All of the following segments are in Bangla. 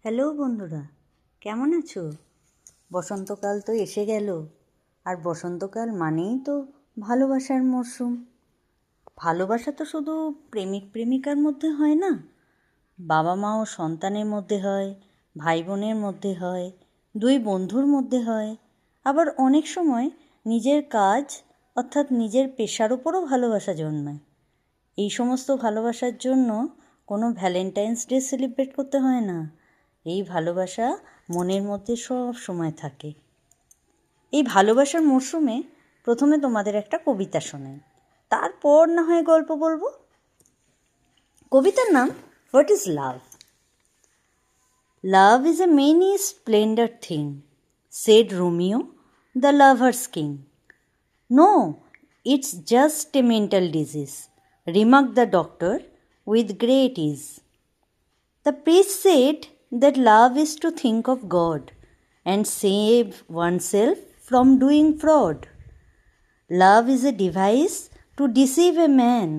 হ্যালো বন্ধুরা, কেমন আছো? বসন্তকাল তো এসে গেল, আর বসন্তকাল মানেই তো ভালোবাসার মরশুম। ভালোবাসা তো শুধু প্রেমিক প্রেমিকার মধ্যে হয় না, বাবা মা ও সন্তানের মধ্যে হয়, ভাই বোনের মধ্যে হয়, দুই বন্ধুর মধ্যে হয়, আবার অনেক সময় নিজের কাজ অর্থাৎ নিজের পেশার উপরও ভালোবাসা জন্মায়। এই সমস্ত ভালোবাসার জন্য কোনো ভ্যালেন্টাইন্স ডে সেলিব্রেট করতে হয় না। এই ভালোবাসা মনের মধ্যে সব সময় থাকে। এই ভালোবাসার মরশুমে প্রথমে তোমাদের একটা কবিতা শোনাই, তারপর না হয় গল্প বলবো। কবিতার নাম what is love. Love is a many splendour thing, said Romeo the lovers king. No, it's just a mental disease, remarked the doctor with great ease. The priest said that love is to think of God and save oneself from doing fraud. Love is a device to deceive a man,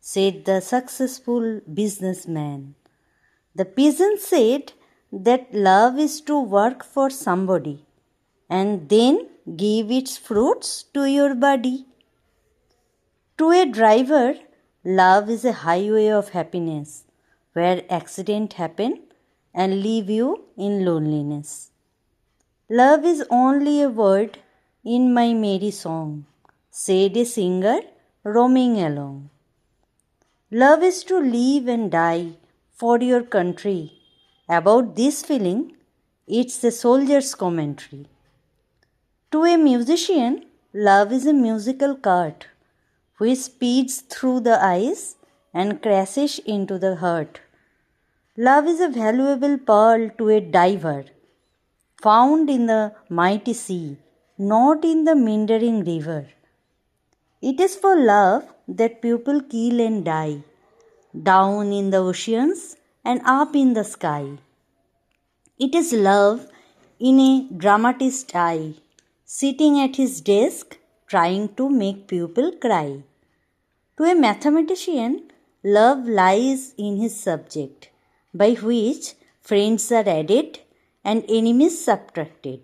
said the successful businessman. The peasant said that love is to work for somebody and then give its fruits to your body. To a driver, love is a highway of happiness where accidents happen and leave you in loneliness. Love is only a word in my merry song, said a singer roaming along. Love is to live and die for your country. About this feeling, it's a soldier's commentary. To a musician, love is a musical cart which speeds through the eyes and crashes into the heart. Love is a valuable pearl to a diver, found in the mighty sea, not in the meandering river. It is for love that people kill and die, down in the oceans and up in the sky. It is love in a dramatist's eye, sitting at his desk trying to make people cry. To a mathematician, love lies in his subject, by which friends are added and enemies subtracted,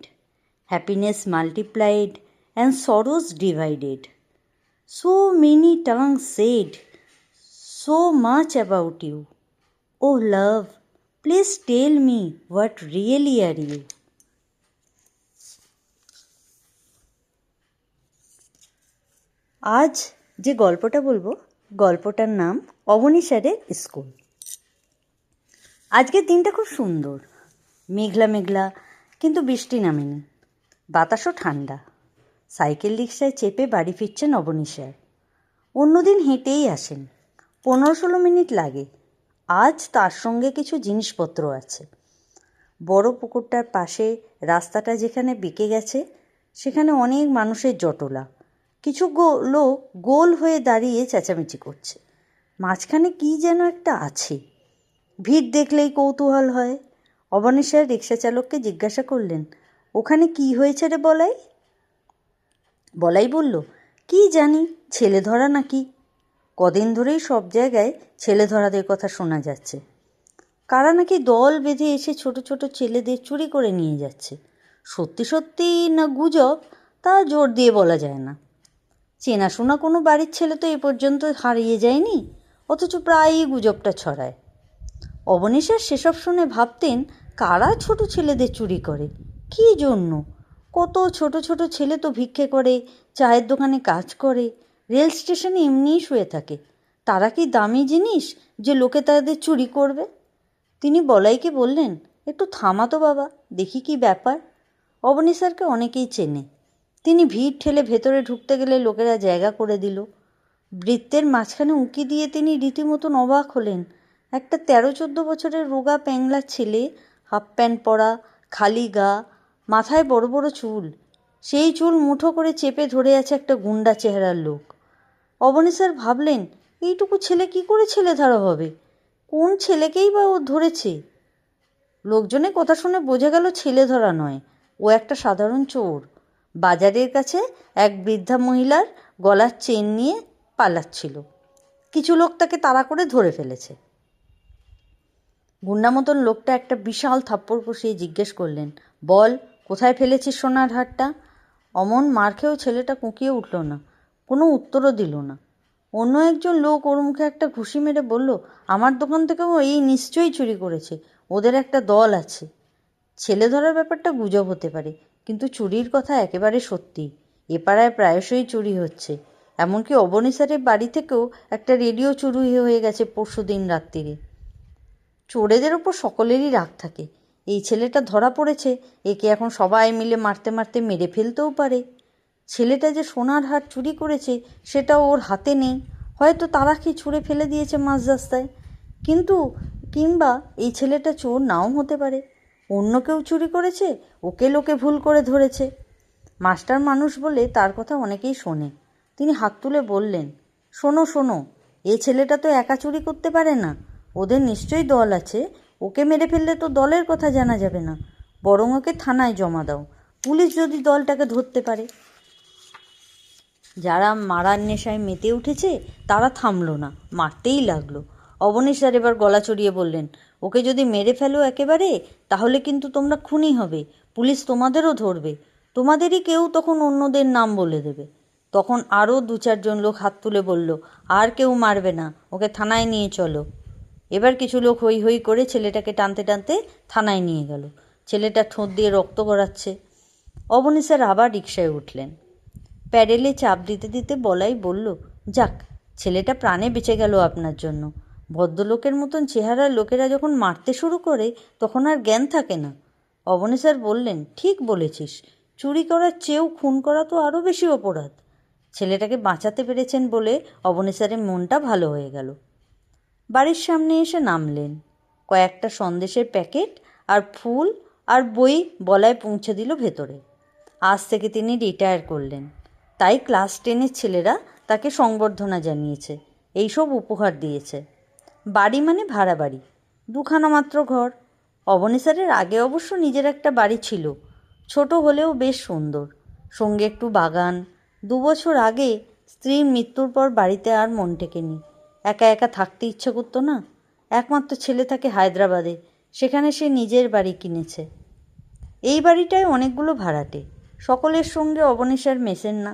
happiness multiplied and sorrows divided. So many tongues said so much about you. Oh love, please tell me what really are you? আজ যে গল্পটা বলবো, গল্পটার নাম অবনী স্যারের স্কুল। আজকের দিনটা খুব সুন্দর, মেঘলা মেঘলা, কিন্তু বৃষ্টি নামেনি, বাতাসও ঠান্ডা। সাইকেল রিক্সায় চেপে বাড়ি ফিরছেন অবনী স্যার। অন্যদিন হেঁটেই আসেন, 15-16 মিনিট লাগে। আজ তার সঙ্গে কিছু জিনিসপত্র আছে। বড় পুকুরটার পাশে রাস্তাটা যেখানে বেঁকে গেছে, সেখানে অনেক মানুষের জটলা। কিছু লোক গোল হয়ে দাঁড়িয়ে চেঁচামেচি করছে। মাঝখানে কী যেন একটা আছে। ভিড় দেখলেই কৌতূহল হয়। অবনী স্যার রিক্সা চালককে জিজ্ঞাসা করলেন, ওখানে কি হয়েছে রে বলাই? বলাই বলল, কি জানি, ছেলে ধরা নাকি। কদিন ধরেই সব জায়গায় ছেলে ধরাদের কথা শোনা যাচ্ছে। কারা নাকি দল বেঁধে এসে ছোট ছোট ছেলেদের চুরি করে নিয়ে যাচ্ছে। সত্যি সত্যি না গুজব, তা জোর দিয়ে বলা যায় না। চেনাশোনা কোনো বাড়ির ছেলে তো এ পর্যন্ত হারিয়ে যায়নি, অথচ প্রায়ই গুজবটা ছড়ায়। অবনী স্যার সেসব শুনে ভাবতেন, কারা ছোট ছেলেদের চুরি করে, কী জন্য? কত ছোট ছোট ছেলে তো ভিক্ষে করে, চায়ের দোকানে কাজ করে, রেল স্টেশনে এমনিই শুয়ে থাকে। তারা কি দামি জিনিস যে লোকে তাদের চুরি করবে? তিনি বলাইকে বললেন, একটু থামাতো বাবা, দেখি কি ব্যাপার। অবনী স্যারকে অনেকেই চেনে। তিনি ভিড় ঠেলে ভেতরে ঢুকতে গেলে লোকেরা জায়গা করে দিল। বৃত্তের মাঝখানে উঁকি দিয়ে তিনি রীতিমতন অবাক হলেন। একটা 13-14 বছরের রোগা প্যাংলা ছেলে, হাফ প্যান্ট পরা, খালি গা, মাথায় বড় বড় চুল। সেই চুল মুঠো করে চেপে ধরে আছে একটা গুন্ডা চেহারার লোক। অবনী স্যার ভাবলেন, এইটুকু ছেলে কি করে ছেলে ধরা হবে? কোন ছেলেকেই বা ও ধরেছে? লোকজনের কথা শুনে বোঝা গেল ছেলে ধরা নয়, ও একটা সাধারণ চোর। বাজারের কাছে এক বৃদ্ধা মহিলার গলার চেন নিয়ে পালাচ্ছিল। কিছু লোক তাকে তাড়া করে ধরে ফেলেছে। গুন্ডা মতন লোকটা একটা বিশাল থাপ্পড় কষিয়ে জিজ্ঞেস করলেন, বল, কোথায় ফেলেছিস সোনার হারটা? অমন মার খেয়েও ছেলেটা কুঁকিয়ে উঠল না, কোনো উত্তরও দিল না। অন্য একজন লোক ওর মুখে একটা ঘুষি মেরে বলল, আমার দোকান থেকেও এই নিশ্চয়ই চুরি করেছে, ওদের একটা দল আছে। ছেলে ধরার ব্যাপারটা গুজব হতে পারে, কিন্তু চুরির কথা একেবারে সত্যি। এ পাড়ায় প্রায়শই চুরি হচ্ছে। এমনকি অবনী স্যারের বাড়ি থেকেও একটা রেডিও চুরি হয়ে গেছে পরশুদিন রাত্রিরে। চোরেদের ওপর সকলেরই রাগ থাকে। এই ছেলেটা ধরা পড়েছে, একে এখন সবাই মিলে মারতে মারতে মেরে ফেলতেও পারে। ছেলেটা যে সোনার হার চুরি করেছে সেটাও ওর হাতে নেই, হয়তো তারা কি ছুঁড়ে ফেলে দিয়েছে মাঝ রাস্তায়। কিংবা এই ছেলেটা চোর নাও হতে পারে, অন্য কেউ চুরি করেছে, ওকে লোকে ভুল করে ধরেছে। মাস্টার মানুষ বলে তার কথা অনেকেই শোনে। তিনি হাত তুলে বললেন, শোনো শোনো, এ ছেলেটা তো একা চুরি করতে পারে না, ওদের নিশ্চয়ই দল আছে। ওকে মেরে ফেললে তো দলের কথা জানা যাবে না, বরং ওকে থানায় জমা দাও, পুলিশ যদি দলটাকে ধরতে পারে। যারা মারার নেশায় মেতে উঠেছে তারা থামলো না, মারতেই লাগলো। অবনী স্যার এবার গলা চড়িয়ে বললেন, ওকে যদি মেরে ফেলো একেবারে, তাহলে কিন্তু তোমরা খুনি হবে, পুলিশ তোমাদেরও ধরবে, তোমাদেরই কেউ তখন অন্যদের নাম বলে দেবে। তখন আরও 2-4 জন লোক হাত তুলে বলল, আর কেউ মারবে না, ওকে থানায় নিয়ে চলো। এবার কিছু লোক হই হই করে ছেলেটাকে টানতে টানতে থানায় নিয়ে গেল। ছেলেটা ঠোঁট দিয়ে রক্ত গড়াচ্ছে। অবনী স্যার আবার রিকশায় উঠলেন। প্যাডেলে চাপ দিতে দিতে বলাই বলল, যাক, ছেলেটা প্রাণে বেঁচে গেল আপনার জন্য। ভদ্রলোকের মতন চেহারার লোকেরা যখন মারতে শুরু করে তখন আর জ্ঞান থাকে না। অবনী স্যার বললেন, ঠিক বলেছিস, চুরি করার চেয়েও খুন করা তো আরও বেশি অপরাধ। ছেলেটাকে বাঁচাতে পেরেছেন বলে অবনী স্যারের মনটা ভালো হয়ে গেল। বাড়ির সামনে এসে নামলেন। কয়েকটা সন্দেশের প্যাকেট আর ফুল আর বই বলায় পৌঁছে দিল ভেতরে। আজ থেকে তিনি রিটায়ার করলেন, তাই ক্লাস 10-এর ছেলেরা তাকে সংবর্ধনা জানিয়েছে, এইসব উপহার দিয়েছে। বাড়ি মানে ভাড়া বাড়ি, 2খানা মাত্র ঘর। অবনী স্যারের আগে অবশ্য নিজের একটা বাড়ি ছিল, ছোট হলেও বেশ সুন্দর, সঙ্গে একটু বাগান। 2 বছর আগে স্ত্রীর মৃত্যুর পর বাড়িতে আর মন টেকেনি, একা একা থাকতে ইচ্ছে করতো না। একমাত্র ছেলে থাকে হায়দ্রাবাদে, সেখানে সে নিজের বাড়ি কিনেছে। এই বাড়িটায় অনেকগুলো ভাড়াটে, সকলের সঙ্গে অবনী স্যার মেশেন না।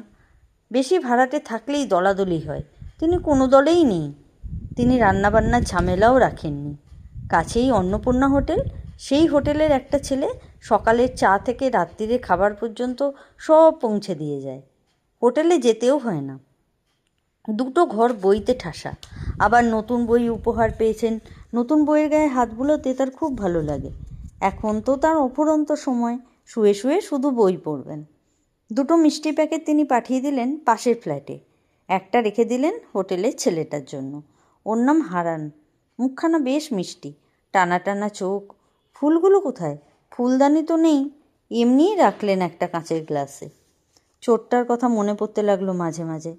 বেশি ভাড়াটে থাকলেই দলাদলি হয়, তিনি কোনো দলেই নেই। তিনি রান্নাবান্নার ঝামেলাও রাখেননি। কাছেই অন্নপূর্ণা হোটেল, সেই হোটেলের একটা ছেলে সকালের চা থেকে রাত্রিরে খাবার পর্যন্ত সব পৌঁছে দিয়ে যায়। হোটেলে যেতেও হয় না। 2টো ঘর বইতে ঠাসা, আবার নতুন বই উপহার পেয়েছেন। নতুন বইয়ের গায়ে হাত বুলোতে তার খুব ভালো লাগে। এখন তো তার অফুরন্ত সময়, শুয়ে শুয়ে শুধু বই পড়বেন। 2টো মিষ্টি প্যাকেট তিনি পাঠিয়ে দিলেন পাশের ফ্ল্যাটে, একটা রেখে দিলেন হোটেলের ছেলেটার জন্য। ওর নাম হারান, মুখখানা বেশ মিষ্টি, টানা টানা চোখ। ফুলগুলো কোথায়? ফুলদানি তো নেই, এমনিই রাখলেন একটা কাঁচের গ্লাসে। চোরটার কথা মনে পড়তে লাগলো মাঝে মাঝে।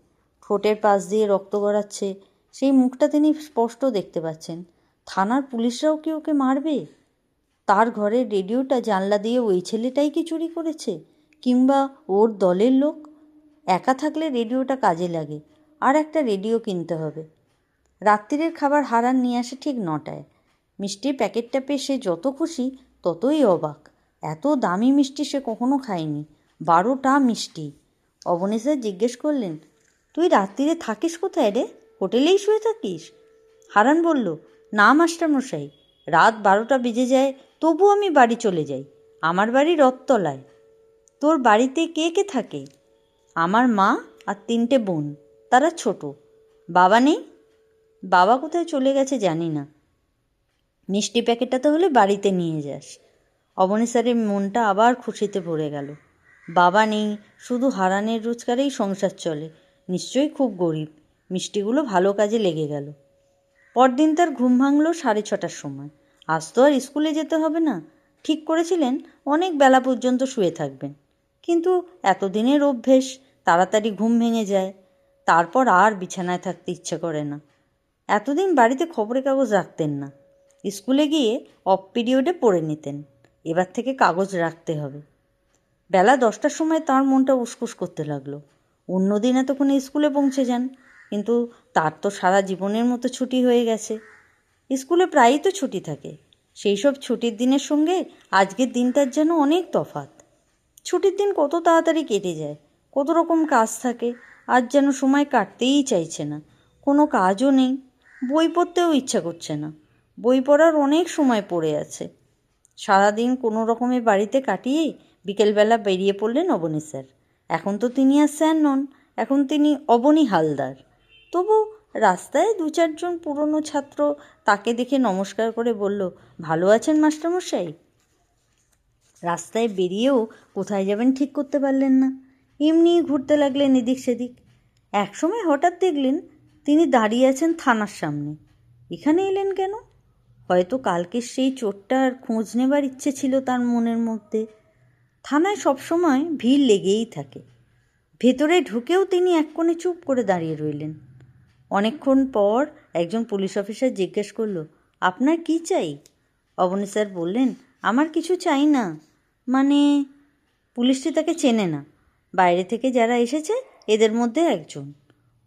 ঠোঁটের পাশ দিয়ে রক্ত গড়াচ্ছে, সেই মুখটা তিনি স্পষ্ট দেখতে পাচ্ছেন। থানার পুলিশরাও কি ওকে মারবে? তার ঘরের রেডিওটা জানলা দিয়ে ওই ছেলেটাই কি চুরি করেছে, কিংবা ওর দলের লোক? একা থাকলে রেডিওটা কাজে লাগে, আর একটা রেডিও কিনতে হবে। রাত্রিরের খাবার হারান নিয়ে আসে ঠিক 9টায়। মিষ্টির প্যাকেটটা পেয়ে সে যত খুশি ততই অবাক। এত দামি মিষ্টি সে কখনো খায়নি, 12টা মিষ্টি। অবনী স্যার জিজ্ঞেস করলেন, তুই রাত্রিরে থাকিস কোথায় রে? হোটেলেই শুয়ে থাকিস? হারান বলল, না মাস্টারমশাই, রাত 12টা বেজে যায় তবু আমি বাড়ি চলে যাই। আমার বাড়ি রথতলায়। তোর বাড়িতে কে কে থাকে? আমার মা আর 3টে বোন, তারা ছোট। বাবা নেই? বাবা কোথায় চলে গেছে জানি না। মিষ্টি প্যাকেটটা তাহলে বাড়িতে নিয়ে যাস। অবনী স্যারের মনটা আবার খুশিতে ভরে গেল। বাবা নেই, শুধু হারানের রোজগারেই সংসার চলে, নিশ্চয়ই খুব গরিব। মিষ্টিগুলো ভালো কাজে লেগে গেল। পরদিন তার ঘুম ভাঙল 6:30টার সময়। আজ তো আর স্কুলে যেতে হবে না। ঠিক করেছিলেন অনেক বেলা পর্যন্ত শুয়ে থাকবেন, কিন্তু এতদিনের অভ্যেস, তাড়াতাড়ি ঘুম ভেঙে যায়। তারপর আর বিছানায় থাকতে ইচ্ছে করে না। এতদিন বাড়িতে খবরের কাগজ রাখতেন না, স্কুলে গিয়ে অফ পিরিয়ডে পড়ে নিতেন। এবার থেকে কাগজ রাখতে হবে। বেলা 10টার সময় তার মনটা উসকুস করতে লাগলো। অন্যদিন এতক্ষণে স্কুলে পৌঁছে যান, কিন্তু তার তো সারা জীবনের মতো ছুটি হয়ে গেছে। স্কুলে প্রায়ই তো ছুটি থাকে, সেই সব ছুটির দিনের সঙ্গে আজকের দিনটার যেন অনেক তফাৎ। ছুটির দিন কত তাড়াতাড়ি কেটে যায়, কত রকম কাজ থাকে, আজ যেন সময় কাটতেই চাইছে না। কোনো কাজও নেই, বই পড়তেও ইচ্ছা করছে না। বই পড়ার অনেক সময় পড়ে আছে। সারাদিন কোনো রকমে বাড়িতে কাটিয়ে বিকেলবেলা বেরিয়ে পড়লেন অবনী স্যার। এখন তো তিনি আর স্যার নন, এখন তিনি অবনী হালদার। তবু রাস্তায় দু চারজন পুরনো ছাত্র তাকে দেখে নমস্কার করে বলল, ভালো আছেন মাস্টারমশাই? রাস্তায় বেরিয়েও কোথায় যাবেন ঠিক করতে পারলেন না, এমনিই ঘুরতে লাগলেন এদিক সেদিক। একসময় হঠাৎ দেখলেন তিনি দাঁড়িয়ে আছেন থানার সামনে। এখানে এলেন কেন? হয়তো কালকের সেই চোরটার খোঁজ নেবার ইচ্ছে ছিল তার মনের মধ্যে। থানায় সবসময় ভিড় লেগেই থাকে। ভেতরে ঢুকেও তিনি এক কোণে চুপ করে দাঁড়িয়ে রইলেন। অনেকক্ষণ পর একজন পুলিশ অফিসার জিজ্ঞেস করল, আপনার কি চাই? অবনী স্যার বললেন, আমার কিছু চাই না। মানে? পুলিশটি তাকে চেনে না, বাইরে থেকে যারা এসেছে এদের মধ্যে একজন।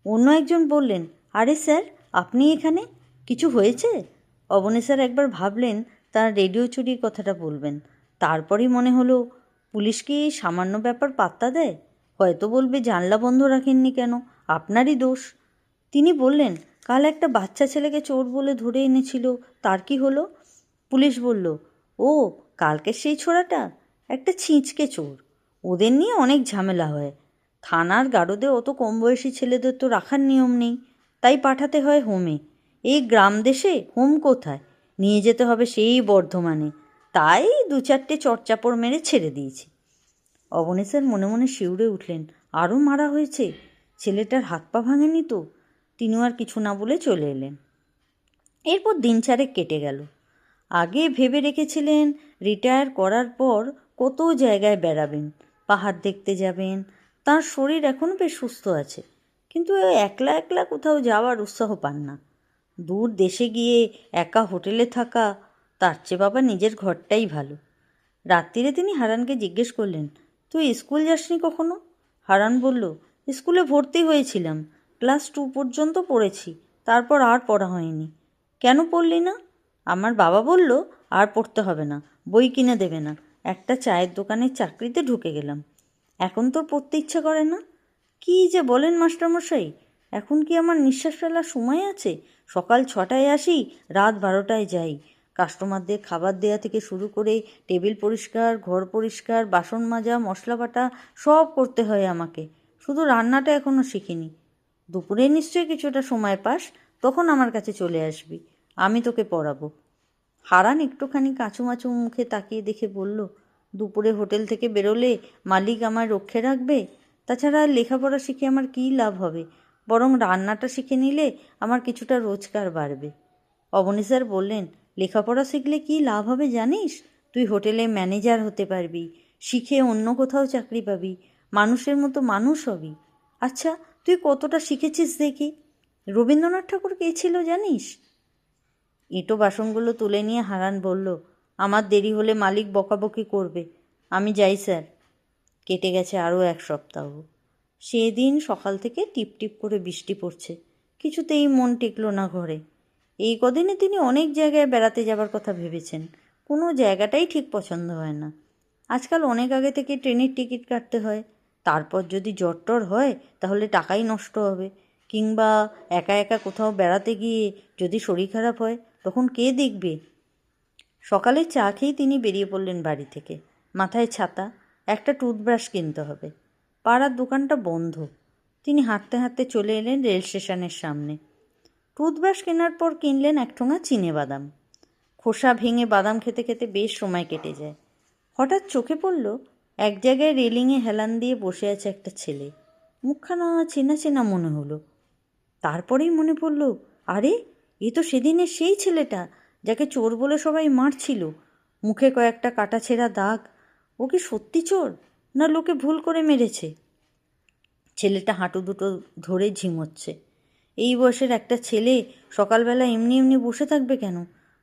অন্য একজন বললেন, আরে স্যার, আপনি এখানে? কিছু হয়েছে? অবনী স্যার একবার ভাবলেন তার রেডিও চুরির কথাটা বলবেন। তারপরই মনে হলো, পুলিশ কি সামান্য ব্যাপার পাত্তা দেয়? হয়তো বলবে জানলা বন্ধ রাখেননি কেন, আপনারই দোষ। তিনি বললেন, কাল একটা বাচ্চা ছেলেকে চোর বলে ধরে এনেছিল, তার কি হলো? পুলিশ বলল, ও কালকে সেই ছোড়াটা একটা ছিঁচকে চোর, ওদের নিয়ে অনেক ঝামেলা হয়। থানার গারদে অত কম বয়সী ছেলেদের তো রাখার নিয়ম নেই, তাই পাঠাতে হয় হোমে। এই গ্রাম দেশে হোম কোথায়, নিয়ে যেতে হবে সেই বর্ধমানে। তাই দু চারটে চড়চাপড় মেরে ছেড়ে দিয়েছি। অবনী স্যার মনে মনে শিউরে উঠলেন, আরও মারা হয়েছে? ছেলেটার হাত পা ভাঙেনি তো? তিনিও আর কিছু না বলে চলে এলেন। এরপর দিন চারেক কেটে গেল। আগে ভেবে রেখেছিলেন রিটায়ার করার পর কত জায়গায় বেড়াবেন, পাহাড় দেখতে যাবেন। তার শরীর এখনও বেশ সুস্থ আছে, কিন্তু একলা একলা কোথাও যাওয়ার উৎসাহ পান না। দূর দেশে গিয়ে একা হোটেলে থাকা, তার চেয়ে বাবা নিজের ঘরটাই ভালো। রাত্রিরে তিনি হারানকে জিজ্ঞেস করলেন, তুই স্কুল যাসনি কখনো? হারান বলল, স্কুলে ভর্তি হয়েছিলাম, ক্লাস 2 পর্যন্ত পড়েছি, তারপর আর পড়া হয়নি। কেন পড়লি না? আমার বাবা বলল আর পড়তে হবে না, বই কিনে দেবে না। একটা চায়ের দোকানের চাকরিতে ঢুকে গেলাম। এখন তো পড়তে ইচ্ছা করে না। কী যে বলেন মাস্টারমশাই, এখন কি আমার নিঃশ্বাস ফেলার সময় আছে? সকাল 6টায় আসি, রাত 12টায় যাই। কাস্টমারদের খাবার দেয়া থেকে শুরু করে টেবিল পরিষ্কার, ঘর পরিষ্কার, বাসন মাজা, মশলা বাটা সব করতে হয় আমাকে। শুধু রান্নাটা এখনও শিখিনি। দুপুরে নিশ্চয়ই কিছুটা সময় পাস, তখন আমার কাছে চলে আসবি, আমি তোকে পড়াবো। হারান একটুখানি কাঁচুমাচু মুখে তাকিয়ে দেখে বলল, দুপুরে হোটেল থেকে বেরোলে মালিক আমায় রক্ষে রাখবে? তাছাড়া লেখাপড়া শিখে আমার কী লাভ হবে? বরং রান্নাটা শিখে নিলে আমার কিছুটা রোজগার বাড়বে। অবনী স্যার বললেন, লেখাপড়া শিখলে কী লাভ হবে জানিস? তুই হোটেলে ম্যানেজার হতে পারবি, শিখে অন্য কোথাও চাকরি পাবি, মানুষের মতো মানুষ হবি। আচ্ছা, তুই কতটা শিখেছিস দেখি? রবীন্দ্রনাথ ঠাকুর কে ছিল জানিস? এঁটো বাসনগুলো তুলে নিয়ে হারান বলল, আমার দেরি হলে মালিক বকাবকি করবে, আমি যাই স্যার। কেটে গেছে আরও 1 সপ্তাহ। সেদিন সকাল থেকে টিপ টিপ করে বৃষ্টি পড়ছে, কিছুতেই মন টিকল না ঘরে। এই কদিনে তিনি অনেক জায়গায় বেড়াতে যাবার কথা ভেবেছেন, কোনো জায়গাটাই ঠিক পছন্দ হয় না। আজকাল অনেক আগে থেকে ট্রেনের টিকিট কাটতে হয়, তারপর যদি জ্বর টর হয় তাহলে টাকাই নষ্ট হবে। কিংবা একা একা কোথাও বেড়াতে গিয়ে যদি শরীর খারাপ হয় তখন কে দেখবে? সকালে চা খেয়েই তিনি বেরিয়ে পড়লেন বাড়ি থেকে। মাথায় ছাতা, একটা টুথব্রাশ কিনতে হবে। পাড়ার দোকানটা বন্ধ। তিনি হাঁটতে হাঁটতে চলে এলেন রেল স্টেশনের সামনে। টুথব্রাশ কেনার পর কিনলেন 1 ঠোঙা চিনেবাদাম। খোসা ভেঙে বাদাম খেতে খেতে বেশ সময় কেটে যায়। হঠাৎ চোখে পড়ল, এক জায়গায় রেলিংয়ে হেলান দিয়ে বসে আছে একটা ছেলে। মুখখানা চেনা চেনা মনে হলো। তারপরেই মনে পড়ল, আরে এ তো সেদিনের সেই ছেলেটা যাকে চোর বলে সবাই মারছিল। মুখে কয়েকটা কাটাছেঁড়া দাগ। ও কি সত্যি চোর, না লোকে ভুল করে মেরেছে? ছেলেটা হাঁটু দুটো ধরে ঝিমোচ্ছে। এই বয়সের একটা ছেলে সকালবেলা এমনি এমনি বসে থাকবে কেন?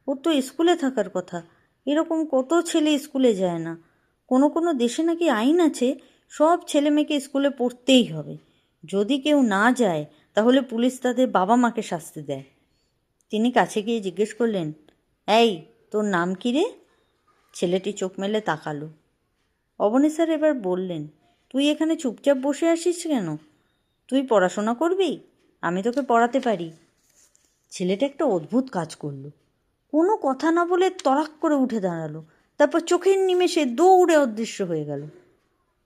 ওর তো স্কুলে থাকার কথা। এরকম কত ছেলে স্কুলে যায় না। কোনো কোনো দেশে নাকি আইন আছে, সব ছেলে মেয়েকে স্কুলে পড়তেই হবে। যদি কেউ না যায় তাহলে পুলিশ তাদের বাবা মাকে শাস্তি দেয়। তিনি কাছে গিয়ে জিজ্ঞেস করলেন, এই তোর নাম কী রে? ছেলেটি চোখ মেলে তাকালো। অবনী স্যার এবার বললেন, তুই এখানে চুপচাপ বসে আসিস কেন? তুই পড়াশোনা করবি? আমি তোকে পড়াতে পারি। ছেলেটা একটা অদ্ভুত কাজ করলো। কোনো কথা না বলে তড়াক করে উঠে দাঁড়ালো, তারপর চোখের নিমেষে দৌড়ে অদৃশ্য হয়ে গেল।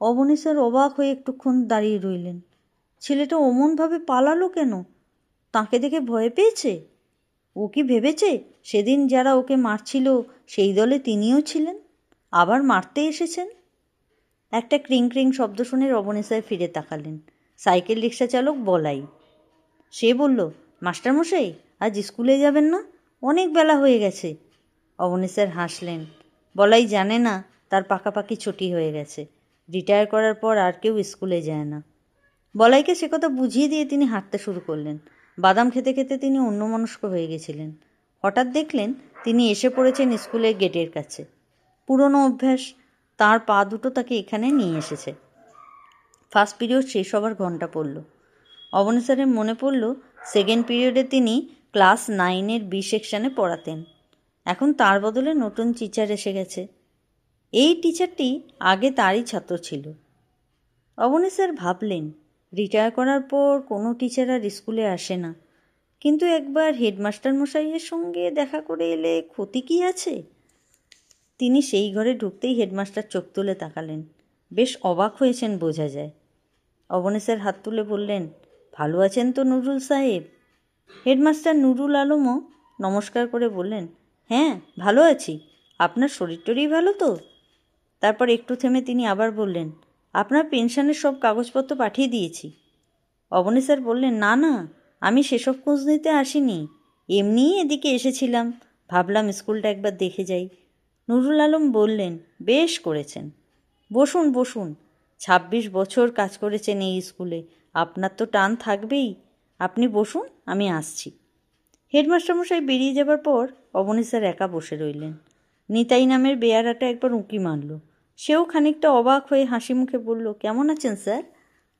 অবনী স্যার অবাক হয়ে একটুক্ষণ দাঁড়িয়ে রইলেন। ছেলেটা অমনভাবে পালালো কেন? তাকে দেখে ভয় পেয়েছে? ও কি ভেবেছে সেদিন যারা ওকে মারছিল সেই দলে তিনিও ছিলেন, আবার মারতে এসেছেন? একটা ক্রিং ক্রিং শব্দ শুনে অবনী স্যার ফিরে তাকালেন। সাইকেল রিক্সা চালক বলাই। সে বলল, মাস্টারমশাই, আজ স্কুলে যাবেন না? অনেক বেলা হয়ে গেছে। অবনী স্যার হাসলেন। বলাই জানে না তার পাকাপাকি ছুটি হয়ে গেছে। রিটায়ার করার পর আর কেউ স্কুলে যায় না। বলাইকে সে কথা বুঝিয়ে দিয়ে তিনি হাঁটতে শুরু করলেন। বাদাম খেতে খেতে তিনি অন্যমনস্ক হয়ে গেছিলেন। হঠাৎ দেখলেন তিনি এসে পড়েছেন স্কুলের গেটের কাছে। পুরনো অভ্যাস, তার পা দুটো তাকে এখানে নিয়ে এসেছে। ফার্স্ট পিরিয়ড শেষ হবার ঘন্টা পড়ল। অবনী স্যারের মনে পড়ল সেকেন্ড পিরিয়ডে তিনি ক্লাস 9-এর বি সেকশানে পড়াতেন। এখন তার বদলে নতুন টিচার এসে গেছে। এই টিচারটি আগে তারই ছাত্র ছিল। অবনী স্যার ভাবলেন, রিটায়ার করার পর কোনো টিচার আর স্কুলে আসে না, কিন্তু একবার হেডমাস্টার মশাইয়ের সঙ্গে দেখা করে এলে ক্ষতি কী আছে? তিনি সেই ঘরে ঢুকতেই হেডমাস্টার চোখ তুলে তাকালেন। বেশ অবাক হয়েছেন বোঝা যায়। অবনী স্যার হাত তুলে বললেন, ভালো আছেন তো নুরুল সাহেব? হেডমাস্টার নুরুল আলমও নমস্কার করে বললেন, হ্যাঁ ভালো আছি, আপনার শরীর টরীর ভালো তো? তারপর একটু থেমে তিনি আবার বললেন, আপনার পেনশনের সব কাগজপত্র পাঠিয়ে দিয়েছি। অবনী স্যার বললেন, না না, আমি সেসব খোঁজ নিতে আসিনি, এমনিই এদিকে এসেছিলাম, ভাবলাম স্কুলটা একবার দেখে যাই। নুরুল আলম বললেন, বেশ করেছেন, বসুন বসুন, 26 বছর কাজ করেছেন এই স্কুলে, আপনার তো টান থাকবেই, আপনি বসুন, আমি আসছি। হেডমাস্টারমশাই বেরিয়ে যাবার পর অবনী স্যার একা বসে রইলেন। নিতাই নামের বেয়ারাটা একবার উঁকি মারল। সেও খানিকটা অবাক হয়ে হাসি মুখে বলল, কেমন আছেন স্যার?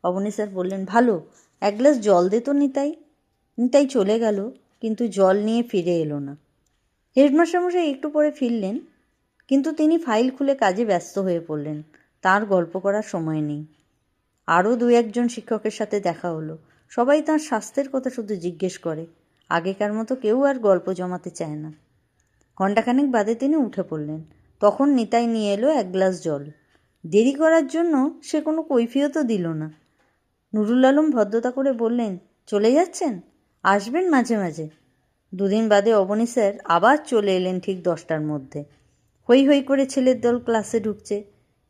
অবনী স্যার বললেন, ভালো, এক গ্লাস জল দে তো নিতাই। নিতাই চলে গেল, কিন্তু জল নিয়ে ফিরে এলো না। হেডমাস্টারমশাই একটু পরে ফিরলেন, কিন্তু তিনি ফাইল খুলে কাজে ব্যস্ত হয়ে পড়লেন। তার গল্প করার সময় নেই। আরও 2-1 শিক্ষকের সাথে দেখা হলো। সবাই তাঁর স্বাস্থ্যের কথা শুধু জিজ্ঞেস করে, আগেকার মতো কেউ আর গল্প জমাতে চায় না। ঘণ্টাখানেক বাদে তিনি উঠে পড়লেন। তখন নিতাই নিয়ে এলো 1 গ্লাস জল। দেরি করার জন্য সে কোনো কৈফিয়তও দিল না। নুরুল আলম ভদ্রতা করে বললেন, চলে যাচ্ছেন? আসবেন মাঝে মাঝে। 2 দিন বাদে অবনী স্যার আবার চলে এলেন ঠিক 10টার মধ্যে। হই হই করে ছেলের দল ক্লাসে ঢুকছে।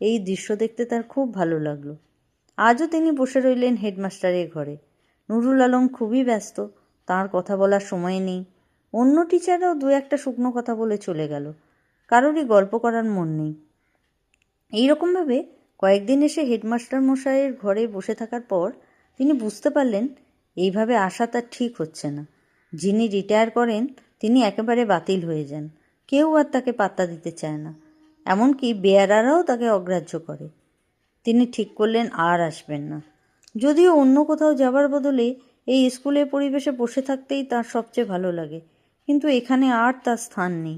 এই দৃশ্য দেখতে তার খুব ভালো লাগলো। আজও তিনি বসে রইলেন হেডমাস্টারের ঘরে। নুরুল আলম খুবই ব্যস্ত, তার কথা বলার সময় নেই। অন্য টিচাররাও 2-1 শুকনো কথা বলে চলে গেল, কারোরই গল্প করার মন নেই। এইরকমভাবে কয়েকদিন এসে হেডমাস্টার মশাইয়ের ঘরে বসে থাকার পর তিনি বুঝতে পারলেন এইভাবে আসা তার ঠিক হচ্ছে না। যিনি রিটায়ার করেন তিনি একেবারে বাতিল হয়ে যান, কেউ আর তাকে পাত্তা দিতে চায় না, এমনকি বেয়ারারাও তাকে অগ্রাহ্য করে। তিনি ঠিক করলেন আর আসবেন না। যদিও অন্য কোথাও যাবার বদলে এই স্কুলের পরিবেশে বসে থাকতেই তার সবচেয়ে ভালো লাগে, কিন্তু এখানে আর তার স্থান নেই।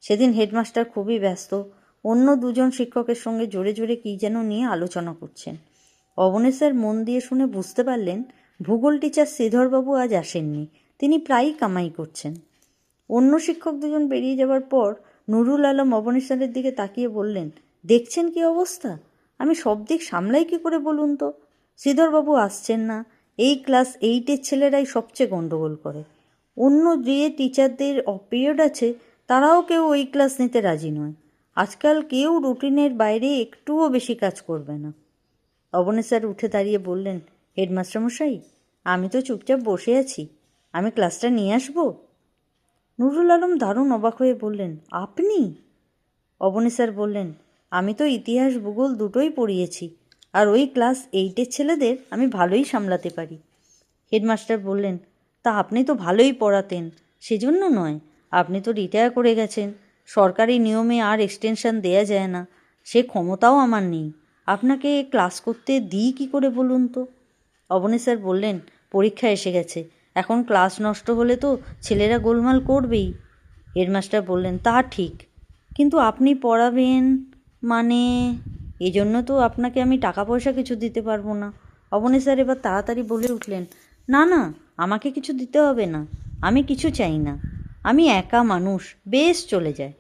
সেদিন হেডমাস্টার খুবই ব্যস্ত, অন্য 2 শিক্ষকের সঙ্গে জোরে জোরে কী যেন নিয়ে আলোচনা করছেন। অবনী স্যার মন দিয়ে শুনে বুঝতে পারলেন ভূগোল টিচার শ্রীধরবাবু আজ আসেননি, তিনি প্রায়ই কামাই করছেন। অন্য শিক্ষক 2 বেরিয়ে যাবার পর নুরুল আলম অবনী স্যারের দিকে তাকিয়ে বললেন, দেখছেন কি অবস্থা, আমি সব দিক সামলাই কী করে বলুন তো? শ্রীধরবাবু আসছেন না, এই ক্লাস 8-এর ছেলেরাই সবচেয়ে গণ্ডগোল করে। অন্য যে টিচারদের পিরিয়ড আছে তারাও কেউ ওই ক্লাস নিতে রাজি নয়। আজকাল কেউ রুটিনের বাইরে একটুও বেশি কাজ করবে না। অবনী স্যার উঠে দাঁড়িয়ে বললেন, হেডমাস্টারমশাই, আমি তো চুপচাপ বসে আছি, আমি ক্লাসটা নিয়ে আসবো? নুরুল আলম দারুণ অবাক হয়ে বললেন, আপনি? অবনী স্যার বললেন, আমি তো ইতিহাস ভূগোল দুটোই পড়িয়েছি, আর ওই ক্লাস 8-এর ছেলেদের আমি ভালোই সামলাতে পারি। হেডমাস্টার বললেন, তা আপনি তো ভালোই পড়াতেন, সেজন্য নয়, আপনি তো রিটায়ার করে গেছেন, সরকারি নিয়মে আর এক্সটেনশন দেয়া যায় না, সে ক্ষমতাও আমার নেই, আপনাকে ক্লাস করতে দিই কী করে বলুন তো? অবনী স্যার বললেন, পরীক্ষা এসে গেছে, এখন ক্লাস নষ্ট হলে তো ছেলেরা গোলমাল করবেই। হেডমাস্টার বললেন, তা ঠিক, কিন্তু আপনি পড়াবেন মানে, এজন্য তো আপনাকে আমি টাকা পয়সা কিছু দিতে পারবো না। অবনী স্যার এবার তাড়াতাড়ি বলে উঠলেন, না না, আমাকে কিছু দিতে হবে না, আমি কিছু চাই না, আমি একা মানুষ, বেশ চলে যায়,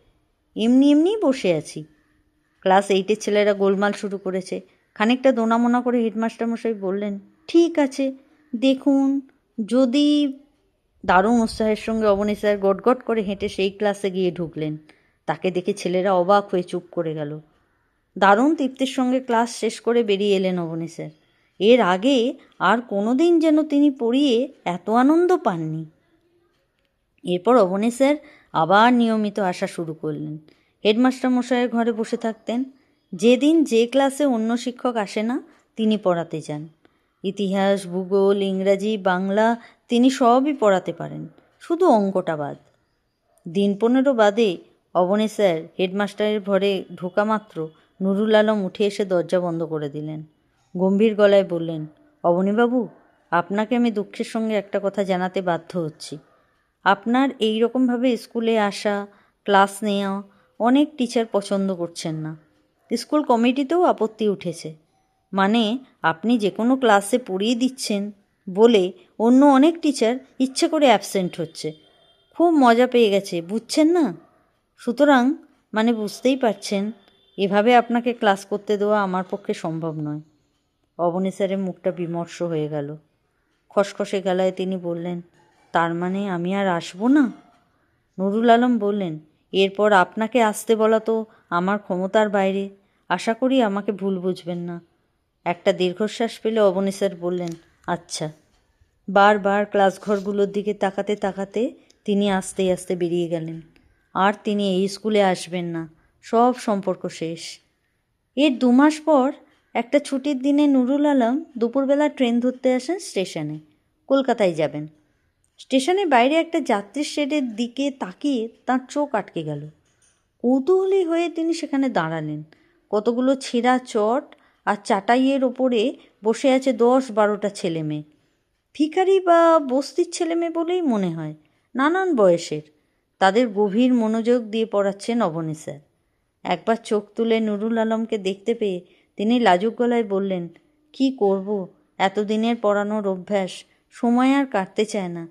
এমনি এমনিই বসে আছি। ক্লাস 8-এর ছেলেরা গোলমাল শুরু করেছে। খানিকটা দোনামোনা করে হেডমাস্টার মশাই বললেন, ঠিক আছে, দেখুন যদি। দারুণ উৎসাহের সঙ্গে অবনী স্যার গটগট করে হেঁটে সেই ক্লাসে গিয়ে ঢুকলেন। তাকে দেখে ছেলেরা অবাক হয়ে চুপ করে গেল। দারুণ তৃপ্তির সঙ্গে ক্লাস শেষ করে বেরিয়ে এলেন অবনী স্যার। এর আগে আর কোনো দিন যেন তিনি পড়িয়ে এত আনন্দ পাননি। এরপর অবনী স্যার আবার নিয়মিত আসা শুরু করলেন। হেডমাস্টার মশাইয়ের ঘরে বসে থাকতেন। যেদিন যে ক্লাসে অন্য শিক্ষক আসে না, তিনি পড়াতে যান। ইতিহাস, ভূগোল, ইংরাজি, বাংলা তিনি সবই পড়াতে পারেন, শুধু অঙ্কটা বাদ। দিন 15 বাদে অবনী স্যার হেডমাস্টারের ঘরে ঢোকা মাত্র নুরুল আলম উঠে এসে দরজা বন্ধ করে দিলেন। গম্ভীর গলায় বললেন, অবনীবাবু, আপনাকে আমি দুঃখের সঙ্গে একটা কথা জানাতে বাধ্য হচ্ছি। আপনার এই রকমভাবে স্কুলে আসা, ক্লাস নেওয়া অনেক টিচার পছন্দ করছেন না। স্কুল কমিটিতেও আপত্তি উঠেছে। মানে আপনি যে কোনো ক্লাসে পড়িয়ে দিচ্ছেন বলে অন্য অনেক টিচার ইচ্ছে করে অ্যাবসেন্ট হচ্ছে। খুব মজা পেয়ে গেছে, বুঝছেন না? সুতরাং মানে বুঝতেই পারছেন, এভাবে আপনাকে ক্লাস করতে দেওয়া আমার পক্ষে সম্ভব নয়। অবনী স্যারের মুখটা বিমর্ষ হয়ে গেল। খসখসে গলায় তিনি বললেন, তার মানে আমি আর আসবো না? নুরুল আলম বললেন, এরপর আপনাকে আসতে বলা তো আমার ক্ষমতার বাইরে। আশা করি আমাকে ভুল বুঝবেন না। একটা দীর্ঘশ্বাস পেলে অবনী স্যার বললেন, আচ্ছা। বারবার ক্লাসঘরগুলোর দিকে তাকাতে তাকাতে তিনি আস্তে আস্তে বেরিয়ে গেলেন। আর তিনি এই স্কুলে আসবেন না, সব সম্পর্ক শেষ। এর 2 মাস পর একটা ছুটির দিনে নুরুল আলম দুপুরবেলা ট্রেন ধরতে আসেন স্টেশনে। কলকাতায় যাবেন। স্টেশনের বাইরে একটা যাত্রী শেডের দিকে তাকিয়ে তাঁর চোখ আটকে গেল। কৌতূহলী হয়ে তিনি সেখানে দাঁড়ালেন। কতগুলো ছেঁড়া চট আর চাটাইয়ের ওপরে বসে আছে 10-12টা ছেলে মেয়ে। ভিখারি বা বস্তির ছেলে মেয়ে বলেই মনে হয়, নানান বয়সের। তাদের গভীর মনোযোগ দিয়ে পড়াচ্ছেন অবনী স্যার। একবার চোখ তুলে নুরুল আলমকে দেখতে পেয়ে তিনি লাজুক গলায় বললেন, কি করব, এতদিনের পড়ানোর অভ্যাস, সময় আর কাটতে চায় না,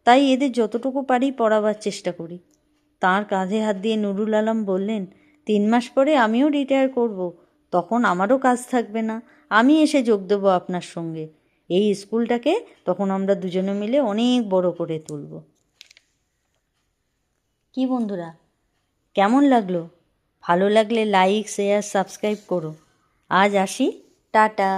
তাই এদের যতটুকু পারি পড়াবার চেষ্টা করি। তাঁর কাঁধে হাত দিয়ে নুরুল আলম বললেন, 3 মাস পরে আমিও রিটায়ার করব, তখন আমারও কাজ থাকবে না, আমি এসে যোগ দেবো আপনার সঙ্গে। এই স্কুলটাকে তখন আমরা দুজনে মিলে অনেক বড় করে তুলব। কি বন্ধুরা, কেমন লাগলো? ভালো লাগলে লাইক, শেয়ার, সাবস্ক্রাইব করো। আজ আসি, টাটা।